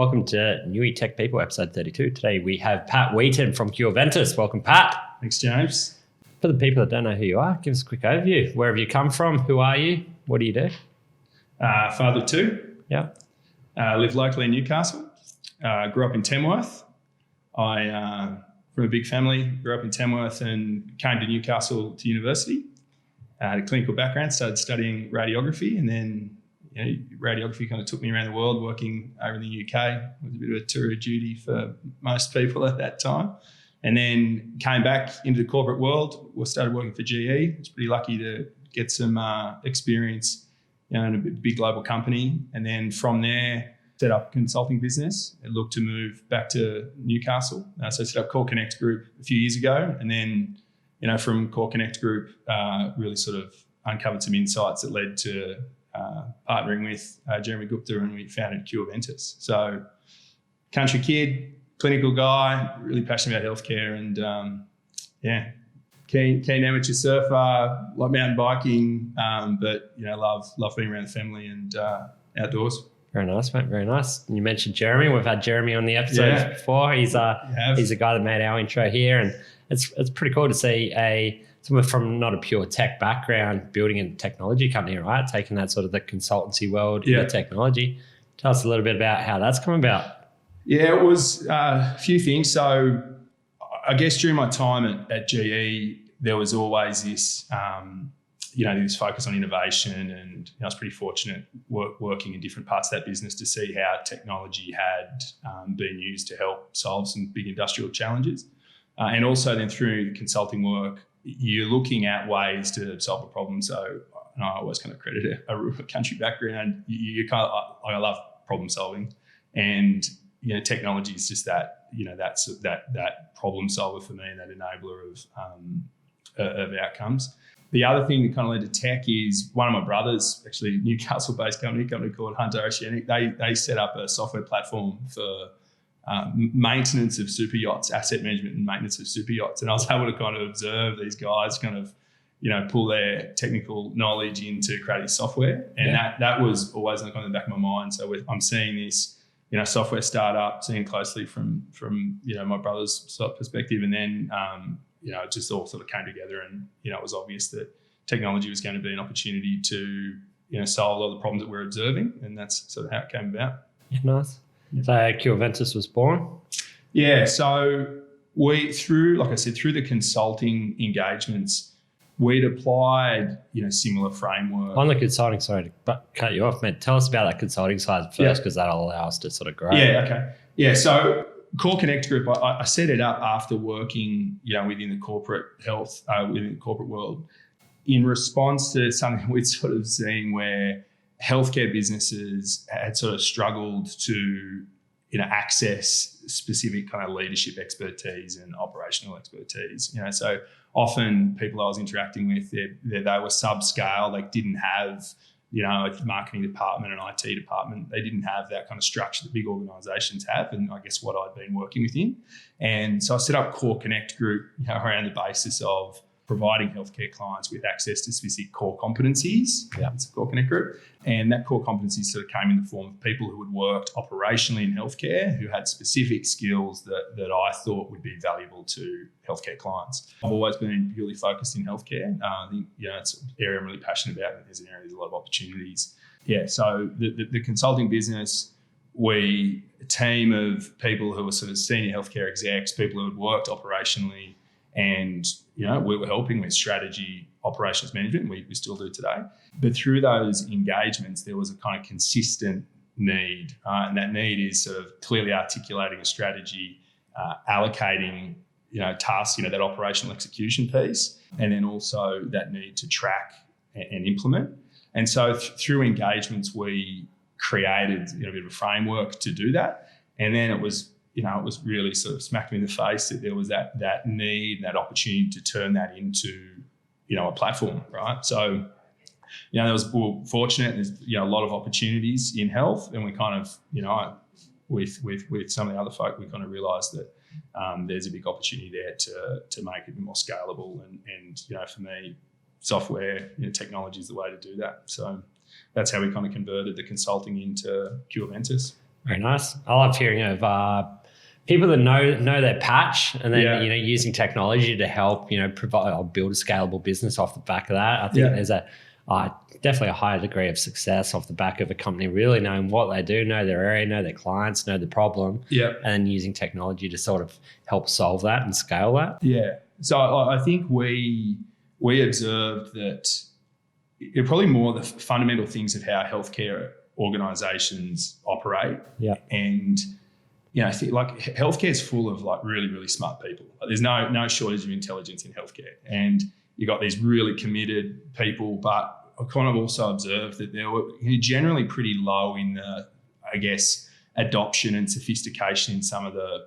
Welcome to Newy Tech People, episode 32. Today we have Pat Wheaton from CureVentus. Welcome, Pat. Thanks, James. For the people that don't know who you are, give us a quick overview. Where have you come from? Who are you? What do you do? Father of two. Yeah. Live locally in Newcastle. Grew up in Tamworth. I, from a big family, grew up in Tamworth and came to Newcastle to university. Had a clinical background, started studying radiography, and then radiography kind of took me around the world, working over in the UK. It was a bit of a tour of duty for most people at that time. And then came back into the corporate world. We started working for GE. I was pretty lucky to get some experience in a big global company. And then from there, set up a consulting business and looked to move back to Newcastle. So I set up Core Connect Group a few years ago. And then, from Core Connect Group, really sort of uncovered some insights that led to partnering with Jeremy Gupta, and we founded CureVentus. So country kid, clinical guy, really passionate about healthcare, and keen amateur surfer, like mountain biking, but love being around the family and outdoors. Very nice, mate. Very nice. You mentioned Jeremy. We've had Jeremy on the episodes before. He's a guy that made our intro here, and it's pretty cool to see someone from not a pure tech background building a technology company, right? Taking that sort of the consultancy world into technology. Tell us a little bit about how that's come about. Yeah, it was a few things. So I guess during my time at GE, there was always this, this focus on innovation, and I was pretty fortunate working in different parts of that business to see how technology had been used to help solve some big industrial challenges. And also then through consulting work, you're looking at ways to solve a problem. So I always kind of credit a country background. You kind of, I love problem solving, and technology is just that, that problem solver for me, and that enabler of outcomes. The other thing that kind of led to tech is one of my brothers, actually a Newcastle-based company called Hunter Oceanic. They set up a software platform for maintenance of super yachts, asset management and maintenance of super yachts. And I was able to kind of observe these guys kind of, pull their technical knowledge into creating software. And that was always in the back of my mind. So I'm seeing this, software startup, seeing closely from my brother's perspective. And then, it just all sort of came together, and, it was obvious that technology was going to be an opportunity to, solve a lot of the problems that we're observing. And that's sort of how it came about. Yeah, nice. So CureVentus was born? Yeah, so through the consulting engagements, we'd applied, similar framework. On the consulting, sorry to cut you off, mate. Tell us about that consulting side first, because that'll allow us to sort of grow. Yeah, okay. Yeah, so Core Connect Group, I set it up after working, within the corporate within the corporate world, in response to something we'd sort of seen where healthcare businesses had sort of struggled to, access specific kind of leadership expertise and operational expertise. So often people I was interacting with, they were subscale. They didn't have, a marketing department, an IT department. They didn't have that kind of structure that big organisations have, and I guess what I'd been working within. And so I set up Core Connect Group, around the basis of providing healthcare clients with access to specific core competencies. Yeah, it's a Core Connect Group. And that core competencies sort of came in the form of people who had worked operationally in healthcare, who had specific skills that I thought would be valuable to healthcare clients. I've always been purely focused in healthcare. I think, it's an area I'm really passionate about, and there's an area there's a lot of opportunities. Yeah, so the consulting business, a team of people who were sort of senior healthcare execs, people who had worked operationally, and we were helping with strategy, operations management, and we still do today. But through those engagements, there was a kind of consistent need, and that need is sort of clearly articulating a strategy, allocating tasks, that operational execution piece, and then also that need to track and implement. And so through engagements, we created a bit of a framework to do that, and then it was really sort of smacked me in the face that there was that need, that opportunity to turn that into, a platform, right? So, we were fortunate. There's, a lot of opportunities in health, and we kind of, with some of the other folk, we kind of realised that there's a big opportunity there to make it more scalable. And for me, software, technology is the way to do that. So that's how we kind of converted the consulting into CureVentus. Very nice. I love hearing of people that know their patch and then using technology to help provide or build a scalable business off the back of that. I think there's definitely a higher degree of success off the back of a company really knowing what they do, know their area, know their clients, know the problem, and then using technology to sort of help solve that and scale that. Yeah. So I think we observed that it probably more the fundamental things of how healthcare organisations operate. Yeah. And I think like healthcare is full of like really, really smart people. Like, there's no shortage of intelligence in healthcare, and you got these really committed people. But I kind of also observed that they were generally pretty low in the, I guess, adoption and sophistication in some of the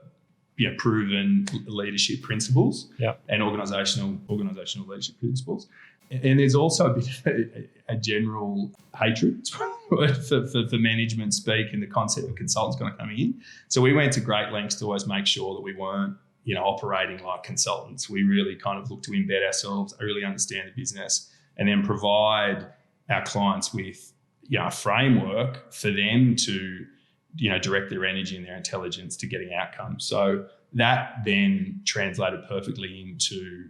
proven leadership principles and organisational leadership principles. And there's also a bit of a general hatred for management speak and the concept of consultants kind of coming in. So we went to great lengths to always make sure that we weren't, operating like consultants. We really kind of looked to embed ourselves, really understand the business, and then provide our clients with, a framework for them to, direct their energy and their intelligence to getting outcomes. So that then translated perfectly into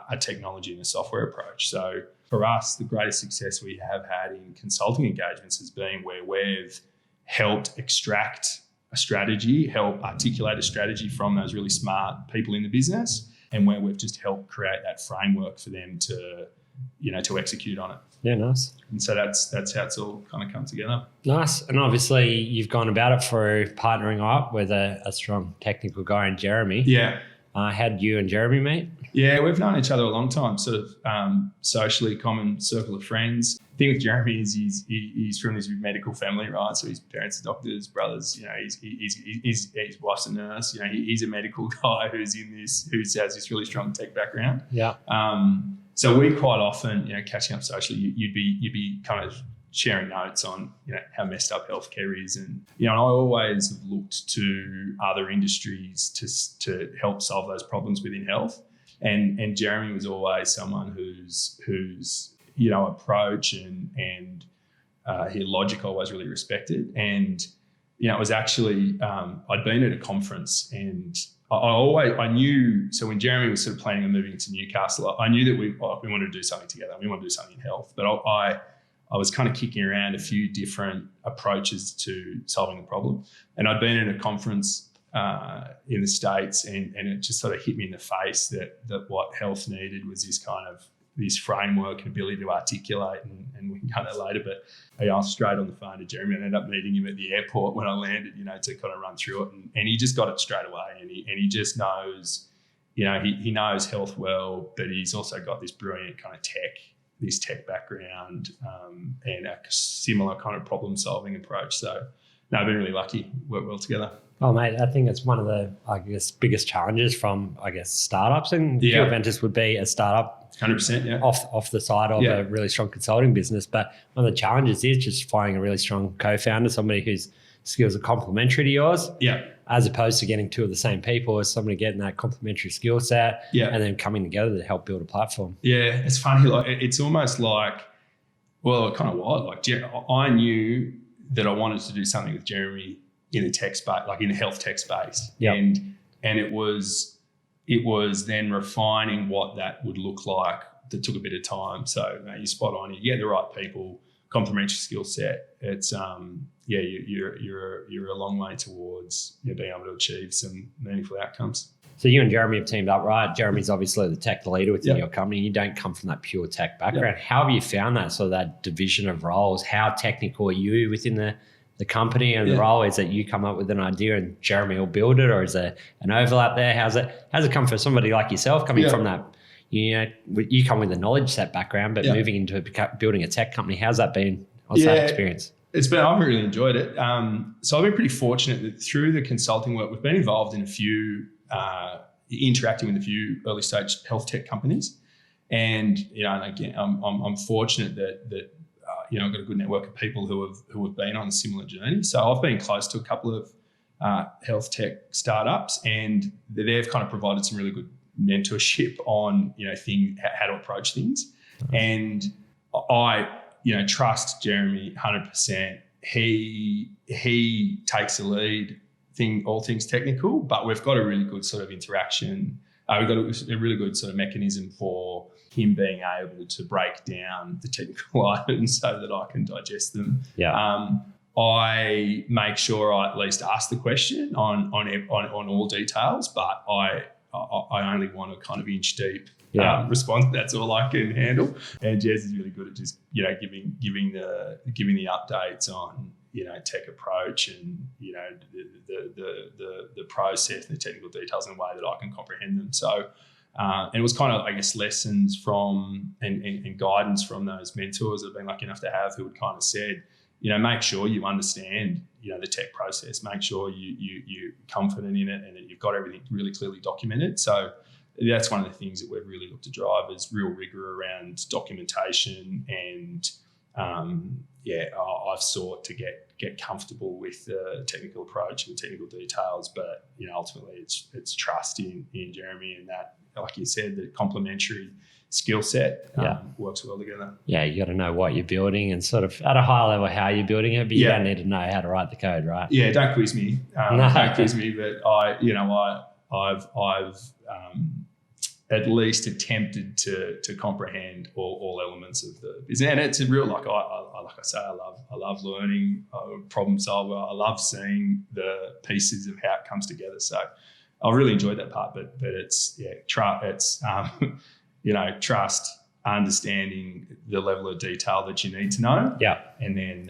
a technology and a software approach. So for us, the greatest success we have had in consulting engagements has been where we've helped extract a strategy, help articulate a strategy from those really smart people in the business, and where we've just helped create that framework for them to, to execute on it. Yeah, nice. And so that's how it's all kind of come together. Nice. And obviously you've gone about it through partnering up with a strong technical guy in Jeremy. Yeah. How did you and Jeremy meet? Yeah, we've known each other a long time, sort of socially common circle of friends. The thing with Jeremy is he's from this medical family, right? So his parents are doctors, brothers, his wife's a nurse. He's a medical guy who has this really strong tech background. Yeah. So we quite often, catching up socially, you'd be kind of sharing notes on, how messed up healthcare is. And, I always have looked to other industries to help solve those problems within health. And Jeremy was always someone whose approach and his logic I always really respected. And, it was actually, I'd been at a conference and I knew, so when Jeremy was sort of planning on moving to Newcastle, I knew that we wanted to do something together. We wanted to do something in health. But I was kind of kicking around a few different approaches to solving the problem. And I'd been at a conference in the States and it just sort of hit me in the face that what health needed was this framework and ability to articulate, and we can cut that later. But I asked straight on the phone to Jeremy and ended up meeting him at the airport when I landed, to kind of run through it. And he just got it straight away. And he just knows, he knows health well, but he's also got this brilliant kind of tech background and a similar kind of problem solving approach. So no, I've been really lucky, work well together. Oh, mate, I think it's one of the, biggest challenges from, startups, and CureVentus would be a startup 100%, off the side of a really strong consulting business. But one of the challenges is just finding a really strong co-founder, somebody whose skills are complementary to yours, as opposed to getting two of the same people, as somebody getting that complementary skill set and then coming together to help build a platform. Yeah, it's funny. Like it's almost like, well, it kind of was. Like I knew that I wanted to do something with Jeremy in the tech space, like in the health tech space. And it was then refining what that would look like. That took a bit of time. So you're spot on. You get the right people, complementary skill set. It's you're a long way towards being able to achieve some meaningful outcomes. So you and Jeremy have teamed up, right? Jeremy's obviously the tech leader within your company. You don't come from that pure tech background. How have you found that sort of that division of roles? How technical are you within the company and the role? Is that you come up with an idea and Jeremy will build it, or is there an overlap there? How's it come for somebody like yourself coming from that? You come with a knowledge set background, but moving into building a tech company, how's that been? What's that experience? I've really enjoyed it. So I've been pretty fortunate that through the consulting work, we've been involved in a few, interacting with a few early stage health tech companies. And, and again, I'm fortunate that I've got a good network of people who have been on a similar journey. So I've been close to a couple of health tech startups, and they've kind of provided some really good mentorship on how to approach things. And I trust Jeremy 100%. he takes the lead, all things technical, but we've got a really good sort of interaction. We've got a really good sort of mechanism for him being able to break down the technical items so that I can digest them. Yeah. I make sure I at least ask the question on all details, but I only want a kind of inch deep response. That's all I can handle. And Jez is really good at just giving the updates on tech approach and the process and the technical details in a way that I can comprehend them. So. And it was kind of, I guess, lessons from and guidance from those mentors that I've been lucky enough to have, who had kind of said, make sure you understand, the tech process. Make sure you're confident in it and that you've got everything really clearly documented. So that's one of the things that we've really looked to drive is real rigor around documentation. And I've sought to get comfortable with the technical approach and the technical details, but ultimately it's trust in Jeremy, and that, like you said, the complementary skill set works well together. Yeah, you got to know what you're building and sort of at a high level how you're building it, but you don't need to know how to write the code, right? Yeah, don't quiz me. Don't quiz me, but I've at least attempted to comprehend all elements of the business, and it's a real like I say, I love learning, problem solver. I love seeing the pieces of how it comes together. So I really enjoyed that part, but it's trust, understanding the level of detail that you need to know, and then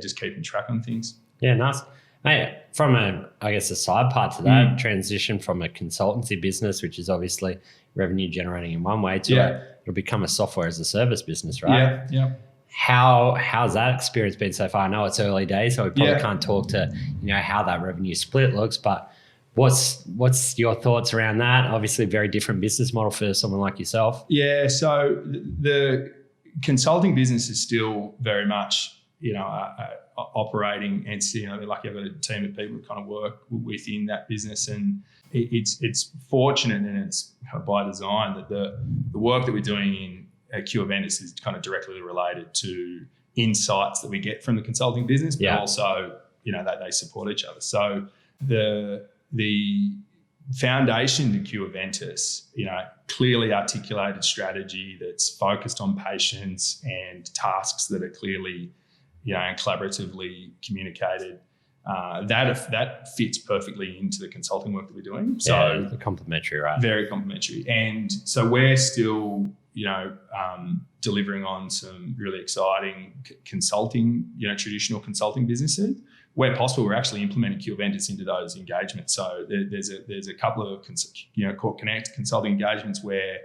just keeping track on things. Yeah, nice. Mate, from a side part to that, transition from a consultancy business, which is obviously revenue generating in one way, to it'll become a software as a service business, right? Yeah. How's that experience been so far? I know it's early days, so we probably can't talk to how that revenue split looks, but what's your thoughts around that? Obviously, a very different business model for someone like yourself. Yeah, so the consulting business is still very much operating entity. Lucky I've got a team of people who kind of work within that business, and it's fortunate and it's by design that the work that we're doing in CureVentus is kind of directly related to insights that we get from the consulting business, but also they support each other. So the foundation to CureVentus, clearly articulated strategy that's focused on patients and tasks that are clearly and collaboratively communicated. That fits perfectly into the consulting work that we're doing. So complementary, right? Very complementary. And so we're still, delivering on some really exciting consulting, traditional consulting businesses. Where possible, we're actually implementing CureVentus into those engagements. So there's a couple of Core Connect consulting engagements where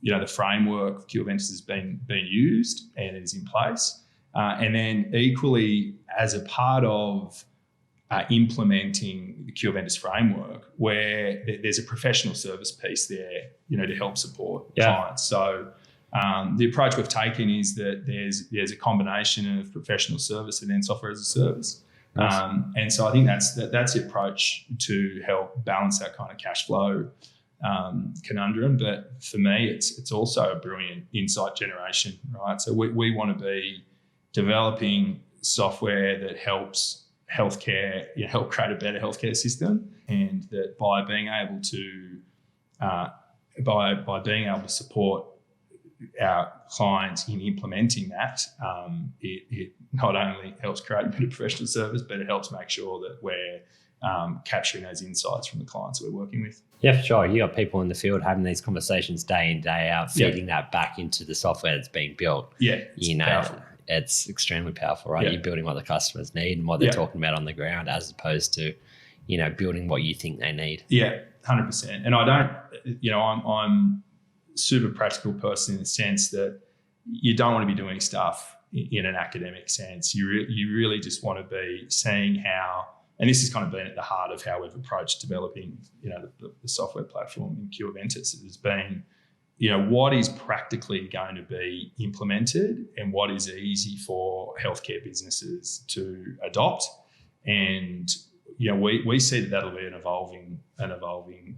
the framework of CureVentus has been used and is in place. And then equally, as a part of implementing the CureVentus framework, where there's a professional service piece there, to help support clients. So the approach we've taken is that there's a combination of professional service and then software as a service. Nice. And so I think that's the approach to help balance that kind of cash flow conundrum. But for me, it's also a brilliant insight generation, right? So we want to be developing software that helps healthcare, help create a better healthcare system, and that by being able to support our clients in implementing that, it not only helps create a bit of professional service, but it helps make sure that we're capturing those insights from the clients that we're working with. Yeah, for sure. You got people in the field having these conversations day in, day out, feeding that back into the software that's being built. Yeah, it's powerful. It's extremely powerful, right? Yeah. You're building what the customers need and what they're talking about on the ground, as opposed to, building what you think they need. Yeah, 100%. And I don't, I'm super practical person in the sense that you don't want to be doing stuff in an academic sense. You really just want to be seeing how, and this has kind of been at the heart of how we've approached developing, the software platform in CureVentus. It has been, what is practically going to be implemented and what is easy for healthcare businesses to adopt. And, we see that that'll be an evolving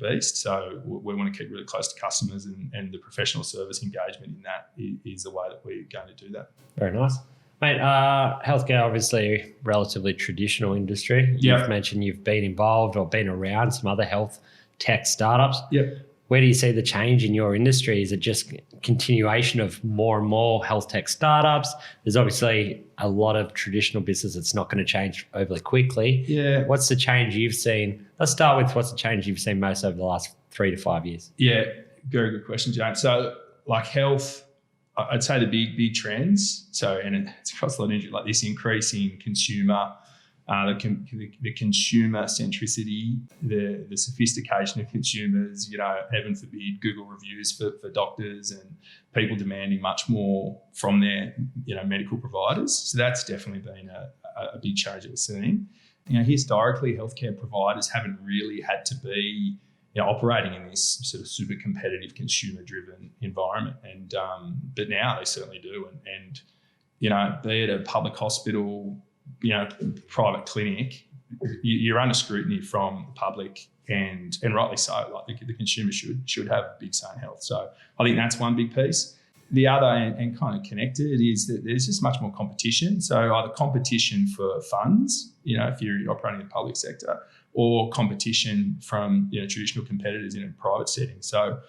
beast. So we want to keep really close to customers, and the professional service engagement in that is the way that we're going to do that. Very nice. Mate, healthcare obviously relatively traditional industry. Yep. You've mentioned you've been involved or been around some other health tech startups. Yep. Where do you see the change in your industry? Is it just continuation of more and more health tech startups? There's obviously a lot of traditional business that's not going to change overly quickly. Yeah. What's the change you've seen? Let's start with what's the change you've seen most over the last 3 to 5 years? Yeah, very good question, James. So like health, I'd say the big trends. So, and it's across a lot of industry, like this increasing consumer, the consumer centricity, the sophistication of consumers, heaven forbid, Google reviews for doctors and people demanding much more from their, medical providers. So that's definitely been a big change that we're seeing. Historically, healthcare providers haven't really had to be operating in this sort of super competitive consumer-driven environment, and but now they certainly do. And be it a public hospital, private clinic, you're under scrutiny from the public, and rightly so. Like the consumer should have a big say in health. So I think that's one big piece. The other, and kind of connected, is that there's just much more competition. So either competition for funds, if you're operating in the public sector, or competition from traditional competitors in a private setting. So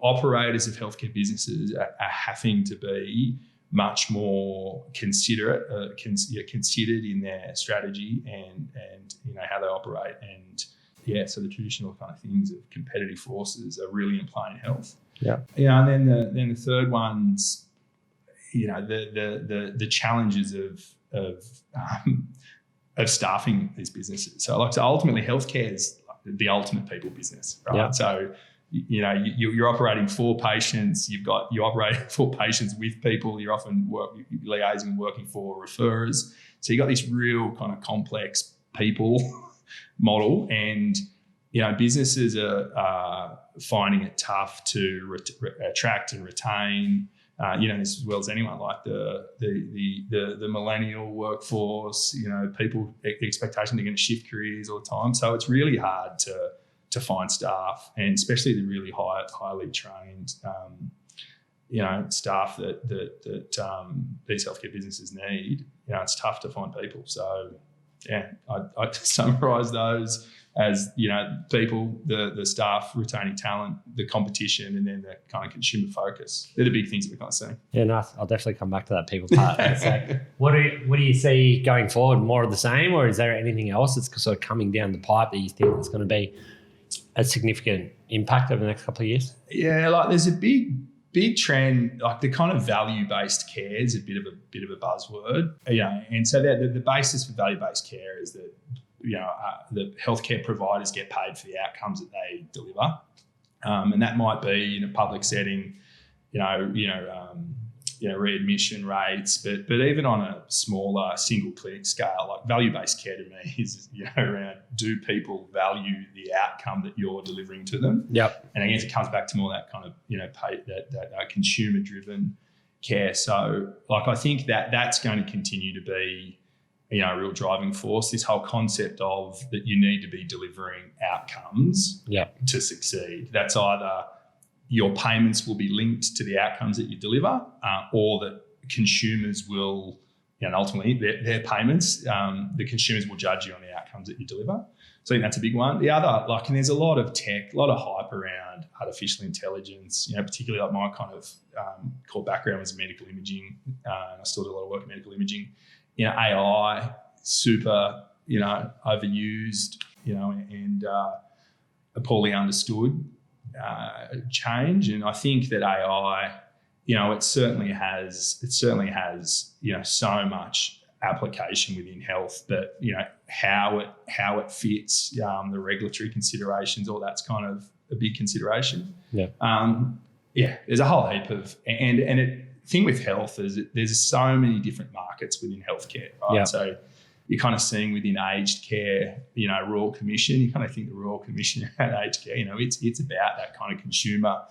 operators of healthcare businesses are having to be much more considered in their strategy and how they operate. And so the traditional kind of things of competitive forces are really in play in health. Yeah. And then the third one's the challenges of staffing these businesses. So ultimately healthcare is the ultimate people business, right? Yeah. So you're operating for patients. You operate for patients with people. You're often liaising, working for referrers. So you got this real kind of complex people model, and businesses are finding it tough to attract and retain. This as well as anyone, like the millennial workforce. People expectation they're going to shift careers all the time. So it's really hard to find staff, and especially the really highly trained, staff that these healthcare businesses need. It's tough to find people. So, I'd summarise those as people, the staff, retaining talent, the competition, and then the kind of consumer focus. They're the big things that we're kind of seeing. Yeah, nice. I'll definitely come back to that people part. What do you see going forward? More of the same, or is there anything else that's sort of coming down the pipe that you think is going to be a significant impact over the next couple of years? Yeah, like there's a big trend, like the kind of value-based care is a bit of a buzzword, and so the basis for value-based care is that the healthcare providers get paid for the outcomes that they deliver, and that might be in a public setting, readmission rates, but even on a smaller single clinic scale, like value-based care to me is around, do people value the outcome that you're delivering to them? Yep. And I guess it comes back to more that kind of that consumer-driven care. So I think that's going to continue to be a real driving force. This whole concept of that you need to be delivering outcomes to succeed. That's either your payments will be linked to the outcomes that you deliver, or that consumers will, ultimately their payments, the consumers will judge you on the outcomes that you deliver. So I think that's a big one. The other, and there's a lot of tech, a lot of hype around artificial intelligence, particularly like my kind of core background was medical imaging, and I still do a lot of work in medical imaging. AI, super, overused, and poorly understood change. And I think that AI, it certainly has, so much application within health, but how it fits, the regulatory considerations, all that's kind of a big consideration. There's a whole heap of, and it thing with health is that there's so many different markets within healthcare, right? So you're kind of seeing within aged care, Royal Commission, you kind of think the Royal Commission around aged care, it's about that kind of consumer,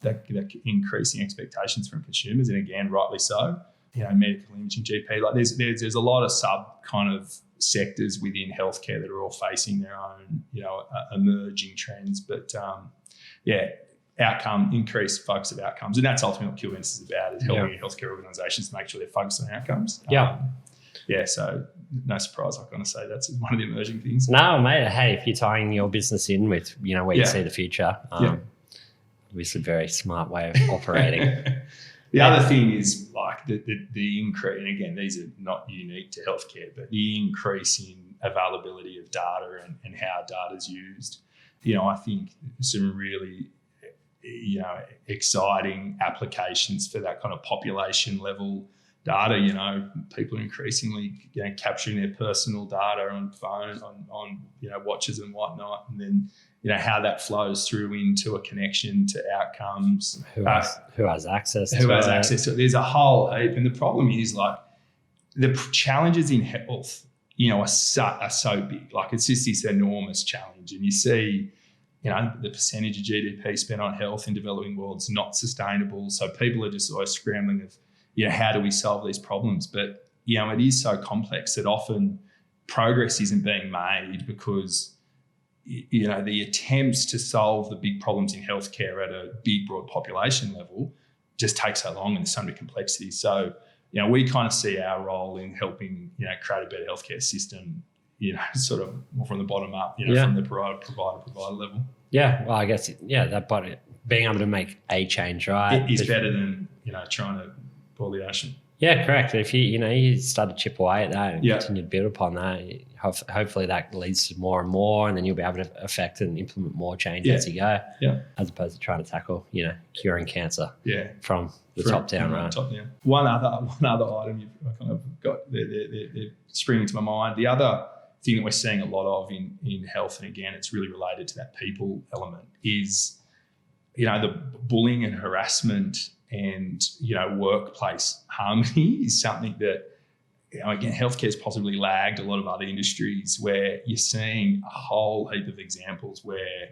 that increasing expectations from consumers, and again, rightly so. Medical imaging, GP, like there's a lot of sub kind of sectors within healthcare that are all facing their own, emerging trends. But increased focus of outcomes. And that's ultimately what CureVentus is about, is helping healthcare organisations make sure they're focused on outcomes. So no surprise, I kind of say that's one of the emerging things. No, mate, hey, if you're tying your business in with, where you see the future, obviously very smart way of operating. The other thing is like the increase, and again, these are not unique to healthcare, but the increase in availability of data and how data is used. I think some really, exciting applications for that kind of population level data. People are increasingly capturing their personal data on phone, on watches and whatnot, and then how that flows through into a connection to outcomes. Who has access to it. There's a whole heap. And the problem is like the challenges in health, are so big. Like it's just this enormous challenge. And you see, the percentage of GDP spent on health in developing world's not sustainable. So people are just always scrambling of, how do we solve these problems? But, it is so complex that often progress isn't being made because the attempts to solve the big problems in healthcare at a big, broad population level just take so long and there's so many complexities. So, we kind of see our role in helping, create a better healthcare system, sort of more from the bottom up, from the provider level. Yeah, well, I guess, that being able to make a change, right? It is better than, trying to boil the ocean. Yeah, correct. If you start to chip away at that and continue to build upon that, hopefully that leads to more and more, and then you'll be able to affect and implement more change as you go, as opposed to trying to tackle, curing cancer from the top down, right? Top down. One other item you've kind of got they're springing to my mind. The other thing that we're seeing a lot of in health, and again, it's really related to that people element, is, the bullying and harassment and, workplace harmony is something that, again, healthcare's possibly lagged a lot of other industries, where you're seeing a whole heap of examples where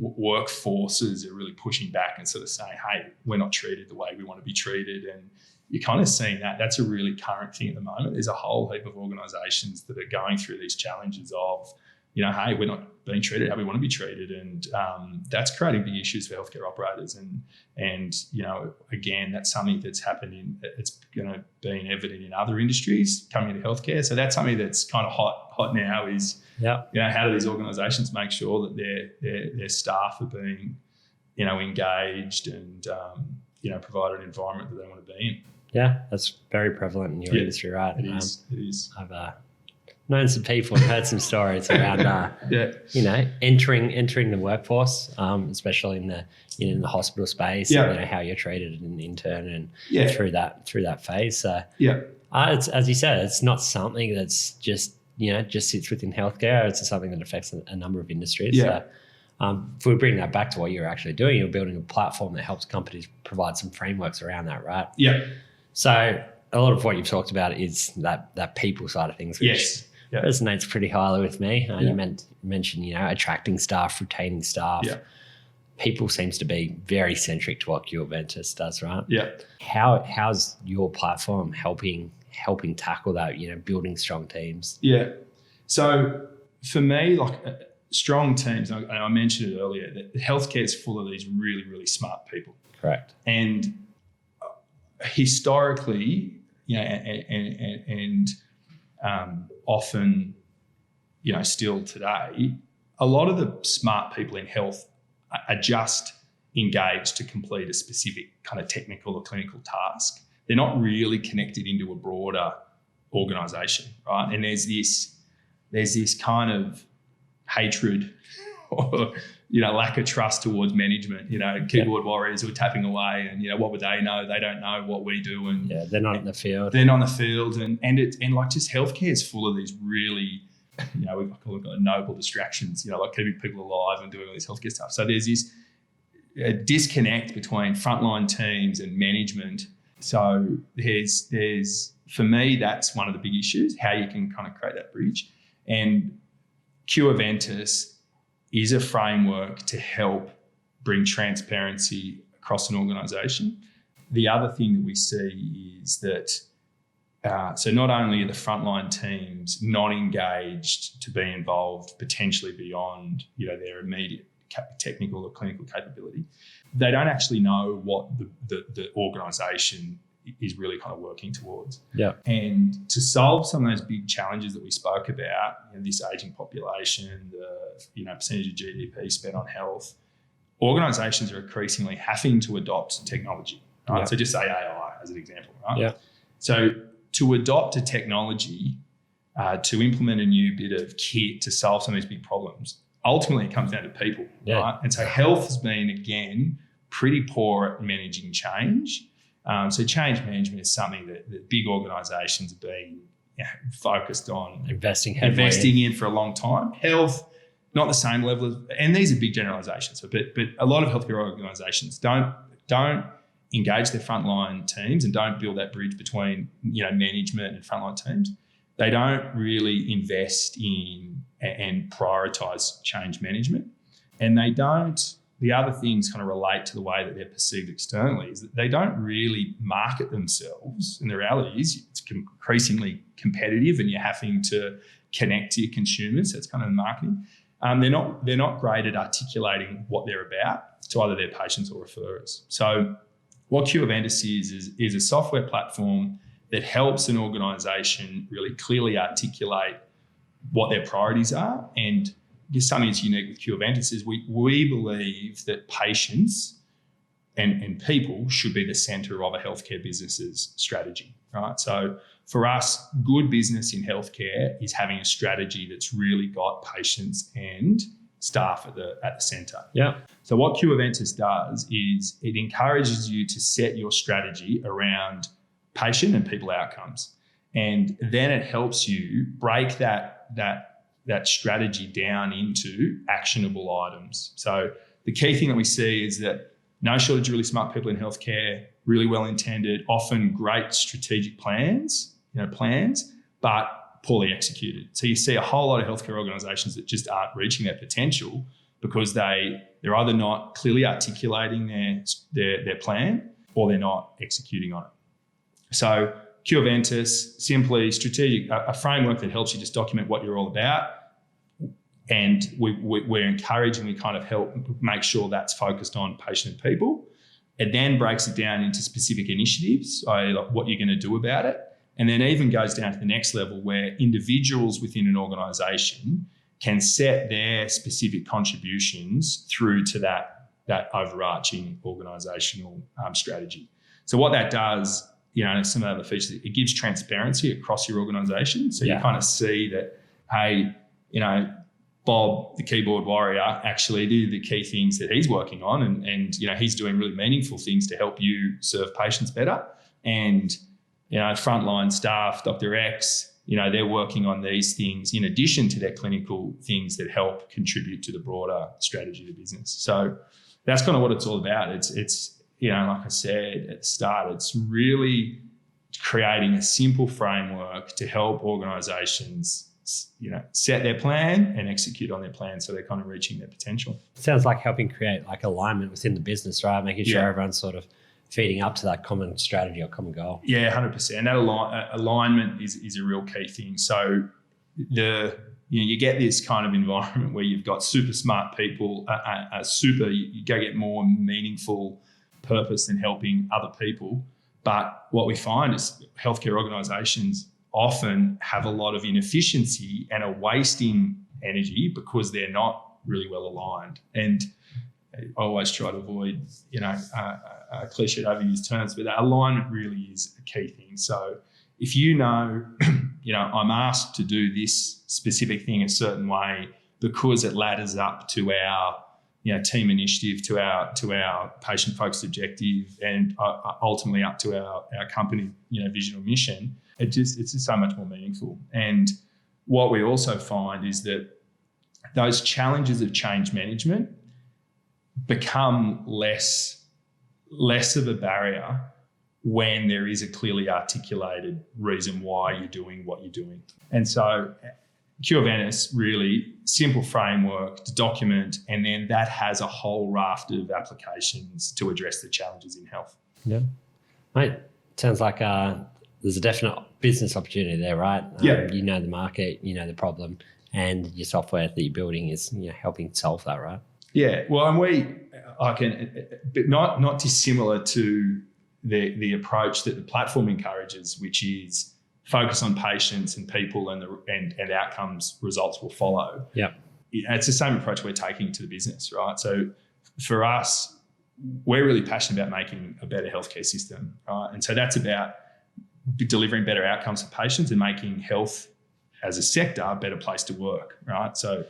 workforces are really pushing back and sort of saying, hey, we're not treated the way we want to be treated. And you're kind of seeing that. That's a really current thing at the moment. There's a whole heap of organisations that are going through these challenges of, hey, we're not being treated how we want to be treated. And that's creating big issues for healthcare operators. And again, that's something that's happening. It's going to be evident in other industries coming into healthcare. So that's something that's kind of hot now is, how do these organisations make sure that their staff are being, engaged and, provide an environment that they want to be in. Yeah, that's very prevalent in your industry, right? It is. I've known some people and heard some stories around, entering the workforce, especially in the hospital space, and how you're treated as an intern and through that phase. So it's, as you said, it's not something that's just sits within healthcare. It's something that affects a number of industries. So, if we bring that back to what you're actually doing, you're building a platform that helps companies provide some frameworks around that, right? Yeah. So a lot of what you've talked about is that people side of things, which resonates pretty highly with me. You mentioned, attracting staff, retaining staff. Yeah. People seems to be very centric to what CureVentus does, right? Yeah. How's your platform helping tackle that, building strong teams? Yeah. So for me, like strong teams, and I mentioned it earlier, that healthcare is full of these really, really smart people. Correct. And historically, and often, still today, a lot of the smart people in health are just engaged to complete a specific kind of technical or clinical task. They're not really connected into a broader organisation, right? And there's this kind of hatred or lack of trust towards management. Keyboard warriors who are tapping away, and what would they know? They don't know what we do, and they're not in the field. They're not in the field, and like just healthcare is full of these really, we call it noble distractions. Like keeping people alive and doing all this healthcare stuff. So there's this disconnect between frontline teams and management. So there's for me, that's one of the big issues, how you can kind of create that bridge. And CureVentus is a framework to help bring transparency across an organisation. The other thing that we see is that, so not only are the frontline teams not engaged to be involved potentially beyond, their immediate technical or clinical capability, they don't actually know what the organisation is really kind of working towards. Yeah. And to solve some of those big challenges that we spoke about, this ageing population, the percentage of GDP spent on health, organisations are increasingly having to adopt technology. Right? Yeah. So just say AI as an example. Right? Yeah. So to adopt a technology, to implement a new bit of kit to solve some of these big problems, ultimately it comes down to people. Yeah. Right? And so health has been, again, pretty poor at managing change. So change management is something that big organisations have been focused on investing in for a long time. Health, not the same level and these are big generalisations, but a lot of healthcare organisations don't engage their frontline teams and don't build that bridge between management and frontline teams. They don't really invest in and prioritise change management, and they don't. The other things kind of relate to the way that they're perceived externally is that they don't really market themselves. And the reality is it's increasingly competitive and you're having to connect to your consumers. That's kind of the marketing. They're not great at articulating what they're about to either their patients or referrers. So what CureVentus is a software platform that helps an organisation really clearly articulate what their priorities are. And just something that's unique with CureVentus is we believe that patients and people should be the centre of a healthcare business's strategy, right? So for us, good business in healthcare is having a strategy that's really got patients and staff at the centre. Yeah. So what CureVentus does is it encourages you to set your strategy around patient and people outcomes. And then it helps you break that strategy down into actionable items. So the key thing that we see is that no shortage of really smart people in healthcare, really well intended, often great strategic plans, but poorly executed. So you see a whole lot of healthcare organisations that just aren't reaching their potential because they're either not clearly articulating their plan or they're not executing on it. So CureVentus, simply strategic, a framework that helps you just document what you're all about. And we're encouraging, we kind of help make sure that's focused on patient and people. It then breaks it down into specific initiatives, like what you're going to do about it. And then even goes down to the next level where individuals within an organisation can set their specific contributions through to that overarching organisational strategy. So what that does, some of the other features, it gives transparency across your organisation. So you kind of see that, hey, Bob, the keyboard warrior, actually these are the key things that he's working on and he's doing really meaningful things to help you serve patients better. And, frontline staff, Dr. X, they're working on these things in addition to their clinical things that help contribute to the broader strategy of the business. So that's kind of what it's all about. It's like I said at the start, it's really creating a simple framework to help organisations set their plan and execute on their plan so they're kind of reaching their potential. Sounds like helping create like alignment within the business, right? Making sure everyone's sort of feeding up to that common strategy or common goal. Yeah, 100%. And that alignment is a real key thing. So you get this kind of environment where you've got super smart people, you go get more meaningful purpose than helping other people. But what we find is healthcare organisations often have a lot of inefficiency and are wasting energy because they're not really well aligned. And I always try to avoid, cliched overused terms, but that alignment really is a key thing. So if I'm asked to do this specific thing a certain way because it ladders up to our team initiative, to our patient-focused objective, and ultimately up to our company vision or mission, it's just so much more meaningful. And what we also find is that those challenges of change management become less of a barrier when there is a clearly articulated reason why you're doing what you're doing. And so CureVentus, really simple framework to document, and then that has a whole raft of applications to address the challenges in health. Yeah. Mate, sounds like there's a definite business opportunity there, right? You know the market, you know the problem, and your software that you're building is helping solve that, right? Yeah, well, and but not dissimilar to the approach that the platform encourages, which is focus on patients and people, and outcomes, results will follow. Yeah, it's the same approach we're taking to the business, right? So for us, we're really passionate about making a better healthcare system, right? And so that's about delivering better outcomes for patients and making health as a sector a better place to work, right? So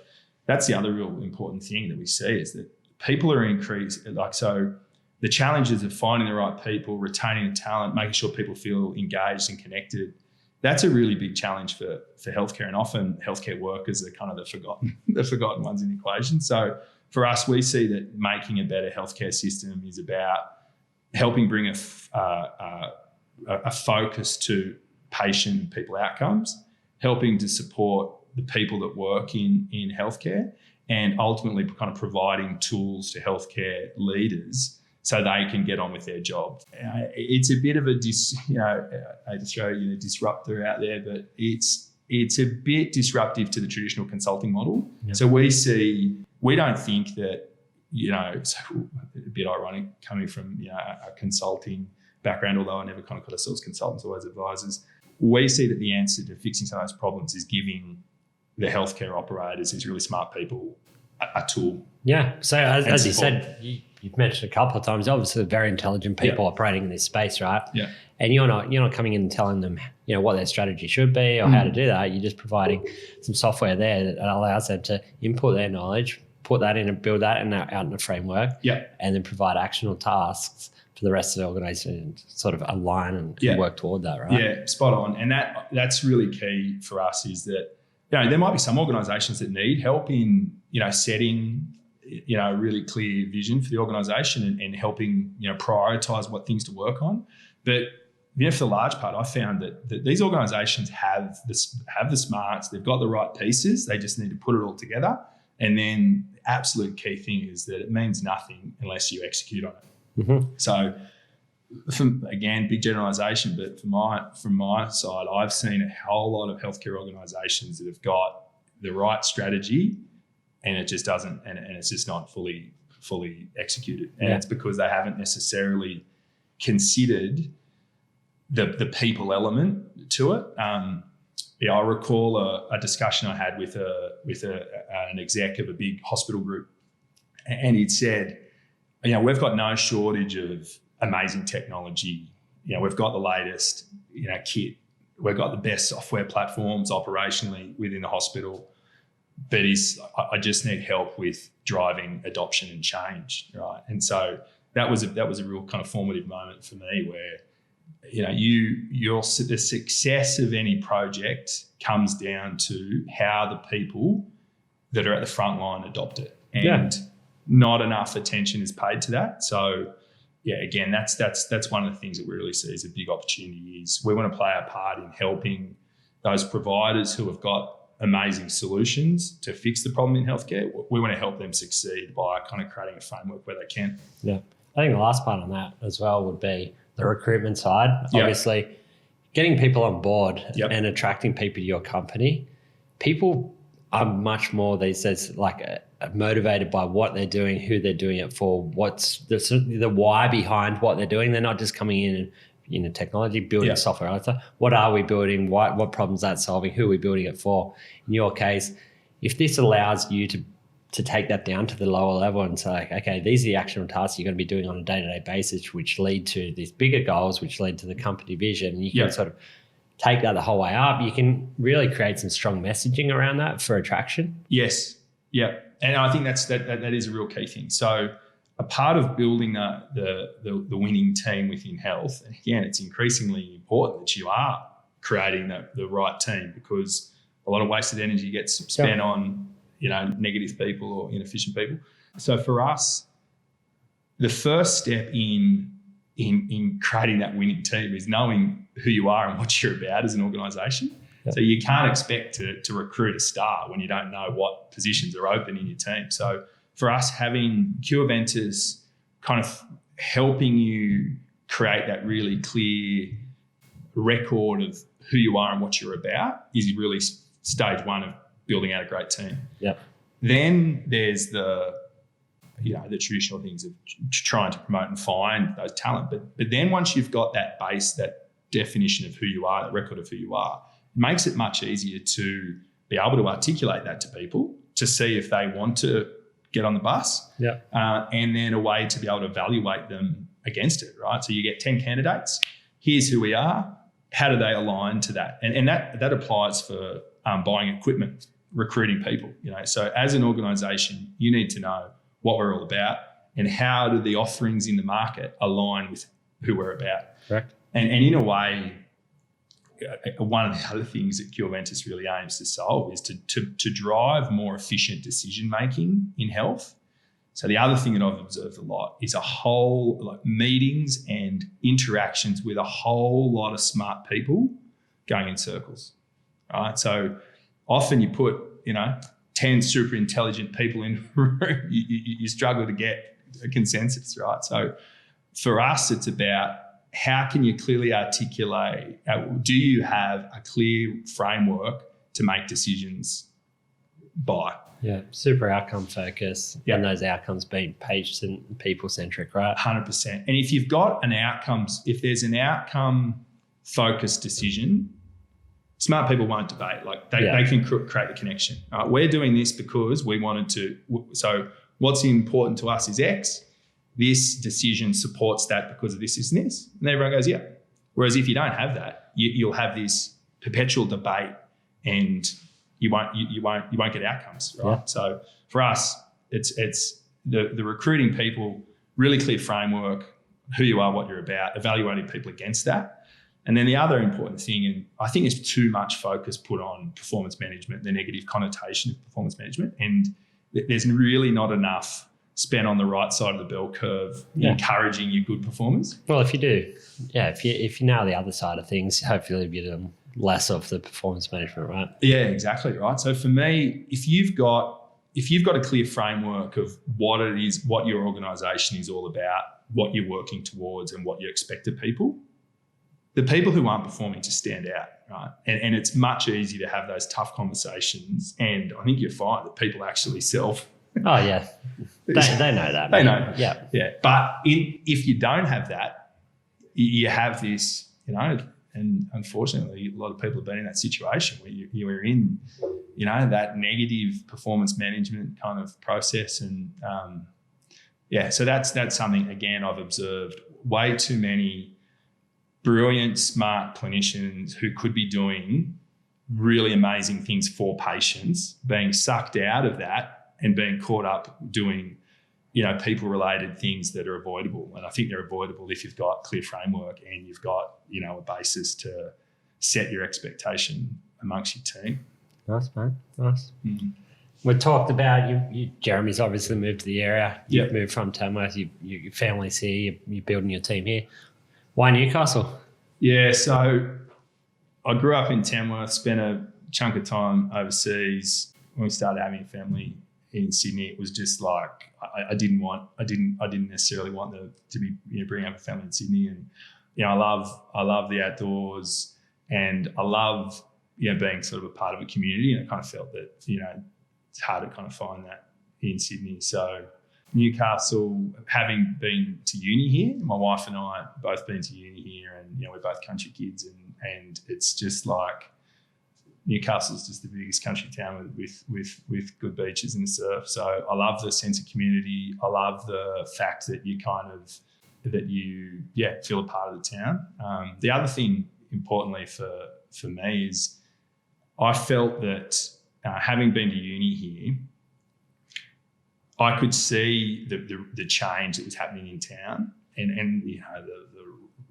that's the other real important thing that we see, is that people are so the challenges of finding the right people, retaining the talent, making sure people feel engaged and connected, that's a really big challenge for healthcare, and often healthcare workers are kind of the forgotten ones in the equation. So for us, we see that making a better healthcare system is about helping bring a focus to patient and people outcomes, helping to support the people that work in healthcare, and ultimately kind of providing tools to healthcare leaders so they can get on with their job. It's a bit of a I hate to throw a disruptor out there, but it's a bit disruptive to the traditional consulting model. Yep. So we don't think that, it's a bit ironic coming from a consulting background, although I never kind of call ourselves consultants, always advisors. We see that the answer to fixing some of those problems is giving the healthcare operators, these really smart people, a tool. Yeah. So as you said, you've mentioned a couple of times, obviously very intelligent people operating in this space, right? Yeah. And you're not coming in and telling them, what their strategy should be or how to do that. You're just providing some software there that allows them to input their knowledge, put that in and build that out in a framework, and then provide actionable tasks for the rest of the organisation, sort of align and work toward that, right? Yeah, spot on. And that's really key for us, is that there might be some organisations that need help in setting a really clear vision for the organisation and helping prioritise what things to work on. But for the large part, I found that these organisations have the smarts, they've got the right pieces, they just need to put it all together. And then the absolute key thing is that it means nothing unless you execute on it. Mm-hmm. So, again, big generalisation, but from my side, I've seen a whole lot of healthcare organisations that have got the right strategy, and it just doesn't, and it's just not fully executed. And it's because they haven't necessarily considered the people element to it. I recall a discussion I had with an exec of a big hospital group, and he'd said, we've got no shortage of amazing technology. We've got the latest, kit. We've got the best software platforms operationally within the hospital. But I just need help with driving adoption and change, right? And so that was a real kind of formative moment for me, where the success of any project comes down to how the people that are at the front line adopt it, and not enough attention is paid to that. So again, that's one of the things that we really see as a big opportunity, is we want to play our part in helping those providers who have got amazing solutions to fix the problem in healthcare. We want to help them succeed by kind of creating a framework where they can. Yeah. I think the last part on that as well would be the recruitment side. Obviously, getting people on board and attracting people to your company. People are much more these days motivated by what they're doing, who they're doing it for, what's the why behind what they're doing. They're not just coming in technology, building software. Right? So what are we building? What problems that's solving? Who are we building it for? In your case, if this allows you to take that down to the lower level and say, okay, these are the actionable tasks you're going to be doing on a day-to-day basis, which lead to these bigger goals, which lead to the company vision. And you can sort of take that the whole way up. You can really create some strong messaging around that for attraction. Yes. Yeah. And I think that is a real key thing. So a part of building the winning team within health, and again, it's increasingly important that you are creating the right team, because a lot of wasted energy gets spent on negative people or inefficient people. So for us, the first step in creating that winning team is knowing who you are and what you're about as an organisation. So you can't expect to recruit a star when you don't know what positions are open in your team. So for us, having CureVentus kind of helping you create that really clear record of who you are and what you're about is really stage one of building out a great team. Yeah. Then there's the the traditional things of trying to promote and find those talent. But then once you've got that base, that definition of who you are, that record of who you are, it makes it much easier to be able to articulate that to people, to see if they want to get on the bus, and then a way to be able to evaluate them against it, right? So you get 10 candidates. Here's who we are. How do they align to that? And that applies for buying equipment, recruiting people. So as an organisation, you need to know what we're all about and how do the offerings in the market align with who we're about. Correct. And in a way, one of the other things that CureVentus really aims to solve is to drive more efficient decision making in health. So the other thing that I've observed a lot is meetings and interactions with a whole lot of smart people going in circles, right? So often you put, 10 super intelligent people in a room, you struggle to get a consensus, right? So for us, it's about how can you clearly articulate, do you have a clear framework to make decisions by? Yeah, super outcome focused, and those outcomes being patient, people centric, right? 100%. And if you've got if there's an outcome focused decision, smart people won't debate. Like they can create the connection. We're doing this because we wanted to. So what's important to us is X. This decision supports that because of this, this, and this. And everyone goes, yeah. Whereas if you don't have that, you'll have this perpetual debate and you won't get outcomes, right? Yeah. So for us, it's the recruiting people, really clear framework, who you are, what you're about, evaluating people against that. And then the other important thing, and I think there's too much focus put on performance management, the negative connotation of performance management, and there's really not enough spent on the right side of the bell curve, encouraging your good performers. Well, if you do, if you nail the other side of things, hopefully you'll get less of the performance management, right? Yeah, exactly right. So for me, if you've got a clear framework of what it is, what your organisation is all about, what you're working towards, and what you expect of people, the people who aren't performing just stand out, right? And it's much easier to have those tough conversations. And I think you'll find that people actually self. Oh yeah, they know that. They know. Yeah. But if you don't have that, you have this, and unfortunately, a lot of people have been in that situation where you are in, that negative performance management kind of process. And so that's something, again, I've observed way too many brilliant, smart clinicians who could be doing really amazing things for patients being sucked out of that and being caught up doing, people-related things that are avoidable. And I think they're avoidable if you've got clear framework and you've got, a basis to set your expectation amongst your team. Nice, man. Nice. Mm-hmm. We talked about you. Jeremy's obviously moved to the area. You've moved from Tamworth. Your family's here. You're building your team here. Why Newcastle? Yeah, so I grew up in Tamworth, spent a chunk of time overseas. When we started having a family in Sydney, it was just like I didn't necessarily want to be bringing up a family in Sydney. And I love the outdoors, and I love being sort of a part of a community. And I kind of felt that it's hard to kind of find that in Sydney. So Newcastle, having been to uni here, my wife and I both been to uni here, and we're both country kids, and it's just like Newcastle's just the biggest country town with good beaches and surf. So I love the sense of community. I love the fact that you feel a part of the town. The other thing, importantly for me, is I felt that having been to uni here, I could see the change that was happening in town, and the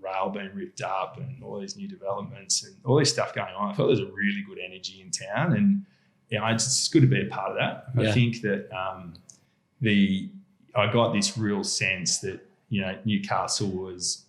rail being ripped up and all these new developments and all this stuff going on. I felt there's a really good energy in town, and it's good to be a part of that. Yeah. I think that I got this real sense that Newcastle was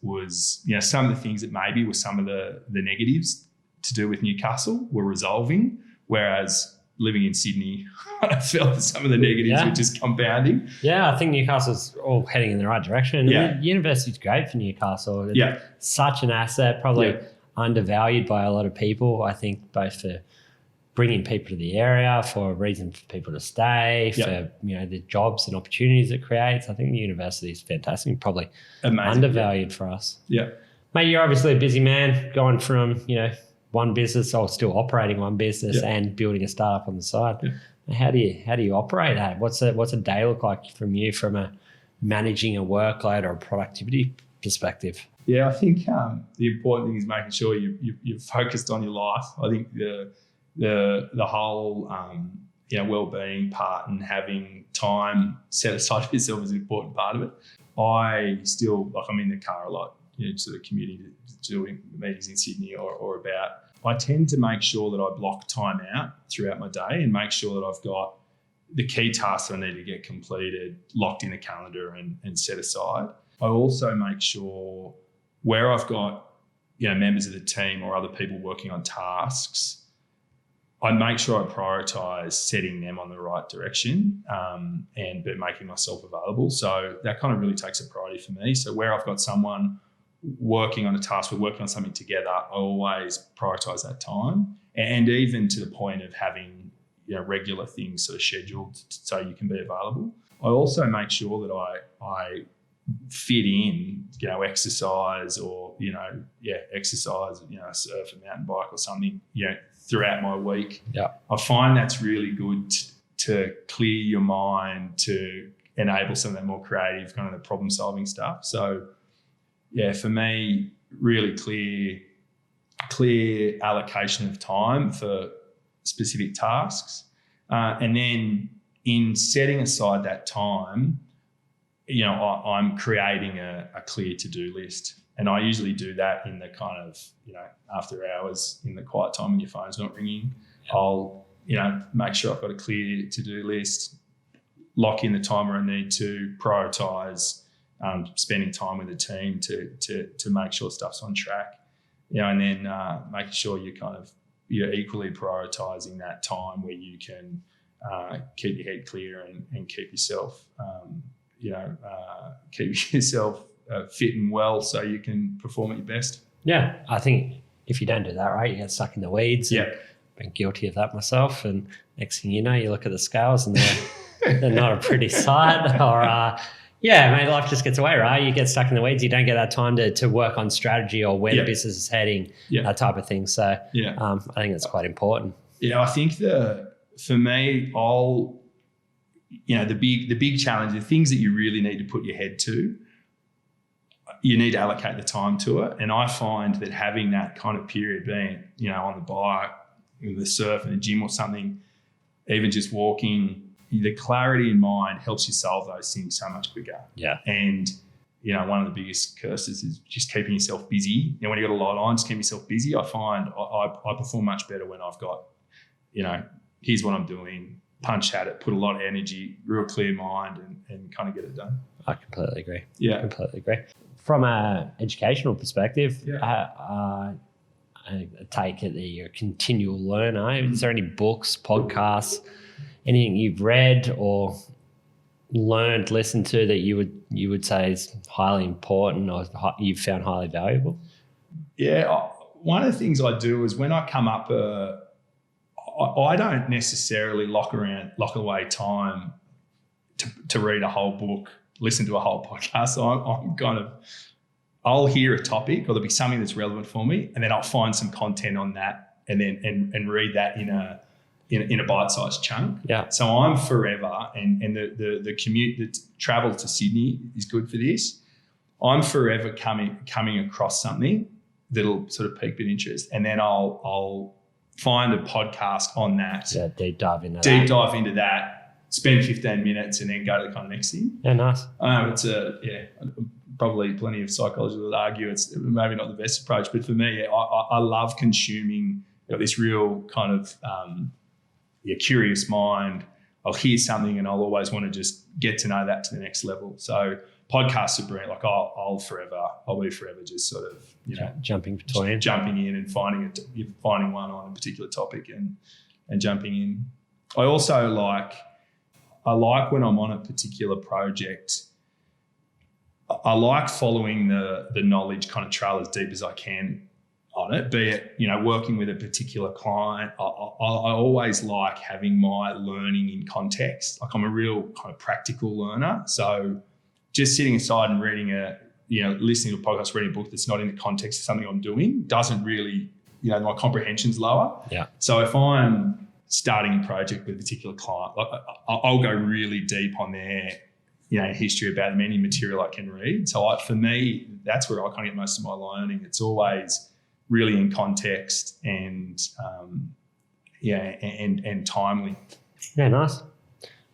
some of the things that maybe were some of the negatives to do with Newcastle were resolving, whereas living in Sydney, I felt that some of the negatives were just compounding. Yeah, I think Newcastle's all heading in the right direction. Yeah. The university's great for Newcastle. It's such an asset, probably undervalued by a lot of people, I think, both for bringing people to the area, for a reason for people to stay, for the jobs and opportunities it creates. I think the university is fantastic, probably undervalued for us. Yeah. Mate, you're obviously a busy man, going from, one business or still operating one business and building a startup on the side. Yeah. How do you operate that? What's a day look like from you from a managing a workload or a productivity perspective? Yeah, I think the important thing is making sure you're focused on your life. I think the whole well-being part and having time set aside for yourself is an important part of it. I still, I'm in the car a lot, sort of commuting to doing meetings in Sydney or about. I tend to make sure that I block time out throughout my day and make sure that I've got the key tasks that I need to get completed locked in the calendar and set aside. I also make sure where I've got members of the team or other people working on tasks, I make sure I prioritise setting them on the right direction but making myself available. So that kind of really takes a priority for me. So where I've got someone working on a task, we're working on something together, I always prioritise that time, and even to the point of having regular things sort of scheduled so you can be available. I also make sure that I fit in, exercise or, exercise, surf and mountain bike or something, throughout my week. Yeah. I find that's really good to clear your mind, to enable some of that more creative kind of the problem solving stuff. So yeah, for me, really clear allocation of time for specific tasks. And then in setting aside that time, I'm creating a clear to-do list. And I usually do that in the kind of, after hours in the quiet time when your phone's not ringing. I'll, make sure I've got a clear to-do list, lock in the time where I need to, prioritise spending time with the team to make sure stuff's on track, and then making sure you're equally prioritising that time where you can keep your head clear and keep yourself, fit and well so you can perform at your best. Yeah, I think if you don't do that right, you get stuck in the weeds. Yeah, I've been guilty of that myself. And next thing you know, you look at the scales and they're not a pretty sight. Or life just gets away, right? You get stuck in the weeds. You don't get that time to work on strategy or where the business is heading, that type of thing. So I think that's quite important. Yeah, I think for me, the big challenge, the things that you really need to put your head to, you need to allocate the time to it. And I find that having that kind of period, being, on the bike, the surf, in the gym or something, even just walking, the clarity in mind helps you solve those things so much quicker. Yeah. And, one of the biggest curses is just keeping yourself busy. When you've got a lot on, just keep yourself busy. I find I perform much better when I've got, here's what I'm doing, punch at it, put a lot of energy, real clear mind and kind of get it done. I completely agree. Yeah. Completely agree. From an educational perspective, I take it that you're a continual learner. Is there any books, podcasts, anything you've read or learned, listened to that you would say is highly important or you've found highly valuable? Yeah, one of the things I do is when I come up, I don't necessarily lock away time to read a whole book, listen to a whole podcast. So I'm kind of, I'll hear a topic or there'll be something that's relevant for me, and then I'll find some content on that and then and read that in a bite-sized chunk. Yeah. So I'm forever, and the commute, the travel to Sydney is good for this. I'm forever coming across something that'll sort of pique bit interest, and then I'll find a podcast on that. Yeah, deep dive into that, spend 15 minutes and then go to the kind of next thing. Yeah, nice. It's probably plenty of psychologists would argue it's maybe not the best approach, but for me, I love consuming this real kind of curious mind. I'll hear something and I'll always want to just get to know that to the next level. So podcasts are brilliant. Like I'll be forever just sort of, jumping in and finding one on a particular topic and jumping in. I also like when I'm on a particular project, I like following the knowledge kind of trail as deep as I can on it, be it, working with a particular client. I always like having my learning in context. Like, I'm a real kind of practical learner. So just sitting aside and reading listening to a podcast, reading a book that's not in the context of something I'm doing doesn't really, my comprehension's lower. Yeah. So if I'm starting a project with a particular client, I'll go really deep on their, history about them, any material I can read. So for me, that's where I kind of get most of my learning. It's always really in context and timely. Yeah, nice.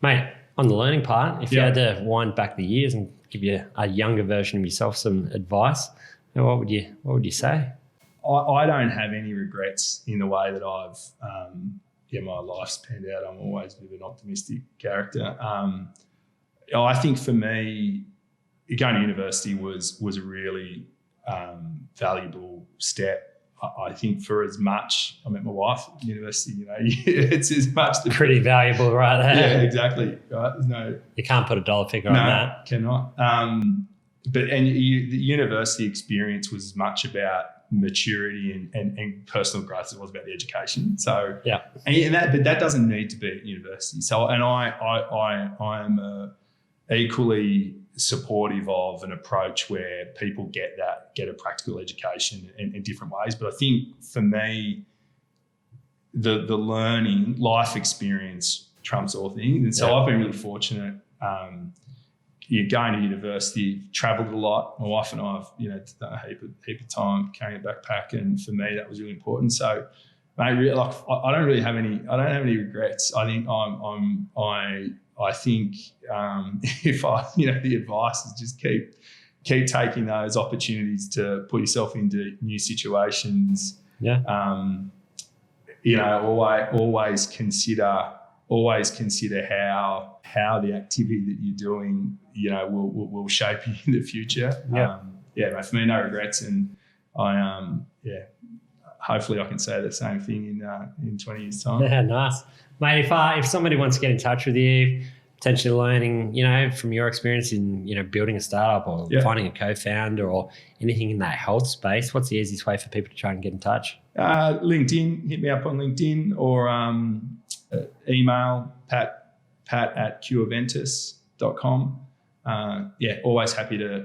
Mate, on the learning part, if you had to wind back the years and give you a younger version of yourself some advice, what would you say? I don't have any regrets in the way that I've my life's panned out. I'm always a bit of an optimistic character. I think for me, going to university was a really valuable step. I think for as much, I met my wife at university, it's as much. Pretty valuable, right there. Yeah, exactly. Right. You can't put a dollar figure on that. Cannot. The university experience was as much about maturity and personal growth as it was about the education. So yeah, but that doesn't need to be at university. So, and I am equally supportive of an approach where people get a practical education in different ways. But I think for me, the learning, life experience trumps all things. And so I've been really fortunate. Going to university, travelled a lot. My wife and I have, done a heap of time carrying a backpack, and for me that was really important. So, mate, I don't really have any regrets. I think I think if the advice is just keep taking those opportunities to put yourself into new situations. Yeah. Always consider how the activity that you're doing, will shape you in the future. Yeah. For me, no regrets, and I hopefully I can say the same thing in 20 years' time. Yeah, nice. Mate, if somebody wants to get in touch with you, potentially learning, from your experience in, building a startup or finding a co-founder or anything in that health space, what's the easiest way for people to try and get in touch? LinkedIn, hit me up on LinkedIn, or email pat@CureVentus.com. Always happy to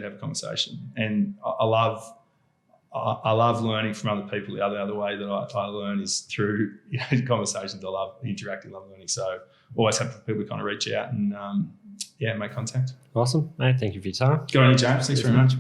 have a conversation. And I love learning from other people. The other way that I learn is through conversations. I love interacting, love learning. So always happy for people to kind of reach out and make contact. Awesome, mate. Thank you for your time. Good on you, James. Thanks very much.